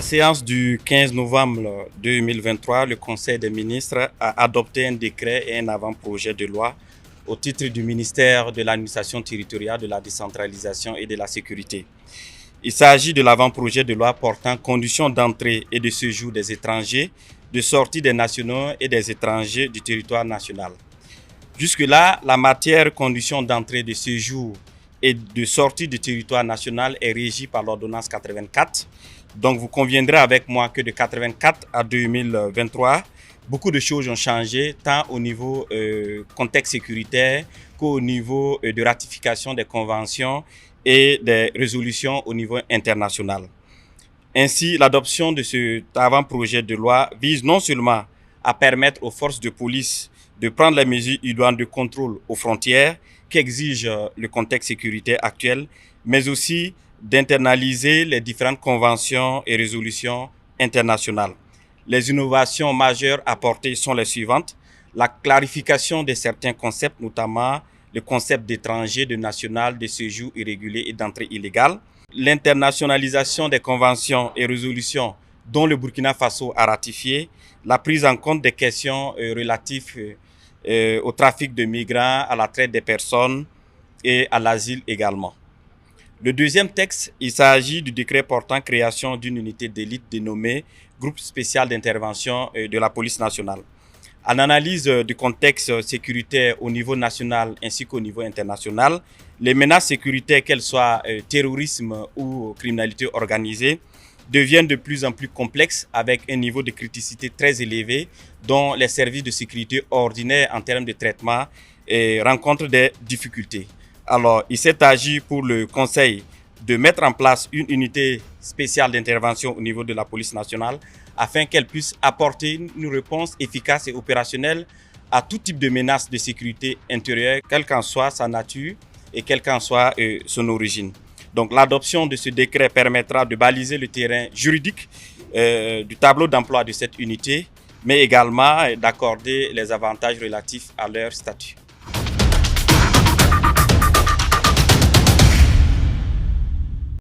séance du 15 novembre 2023, le Conseil des ministres a adopté un décret et un avant-projet de loi au titre du ministère de l'administration territoriale, de la décentralisation et de la sécurité. Il s'agit de l'avant-projet de loi portant conditions d'entrée et de séjour des étrangers, de sortie des nationaux et des étrangers du territoire national. Jusque-là, la matière conditions d'entrée, de séjour et de sortie du territoire national est régie par l'ordonnance 84. Donc vous conviendrez avec moi que de 84 à 2023, beaucoup de choses ont changé, tant au niveau contexte sécuritaire qu'au niveau de ratification des conventions et des résolutions au niveau international. Ainsi, l'adoption de cet avant-projet de loi vise non seulement à permettre aux forces de police de prendre les mesures idoines de contrôle aux frontières qu'exige le contexte sécuritaire actuel, mais aussi d'internaliser les différentes conventions et résolutions internationales. Les innovations majeures apportées sont les suivantes. La clarification de certains concepts, notamment le concept d'étranger, de national, de séjour irrégulier et d'entrée illégale. L'internationalisation des conventions et résolutions dont le Burkina Faso a ratifié. La prise en compte des questions relatives au trafic de migrants, à la traite des personnes et à l'asile également. Le deuxième texte, il s'agit du décret portant création d'une unité d'élite dénommée Groupe spécial d'intervention de la police nationale. En analyse du contexte sécuritaire au niveau national ainsi qu'au niveau international, les menaces sécuritaires, qu'elles soient terrorisme ou criminalité organisée, deviennent de plus en plus complexes avec un niveau de criticité très élevé dont les services de sécurité ordinaires en termes de traitement rencontrent des difficultés. Alors, il s'est agi pour le Conseil de mettre en place une unité spéciale d'intervention au niveau de la police nationale afin qu'elle puisse apporter une réponse efficace et opérationnelle à tout type de menace de sécurité intérieure, quelle qu'en soit sa nature et quelle qu'en soit son origine. Donc l'adoption de ce décret permettra de baliser le terrain juridique du tableau d'emploi de cette unité, mais également d'accorder les avantages relatifs à leur statut.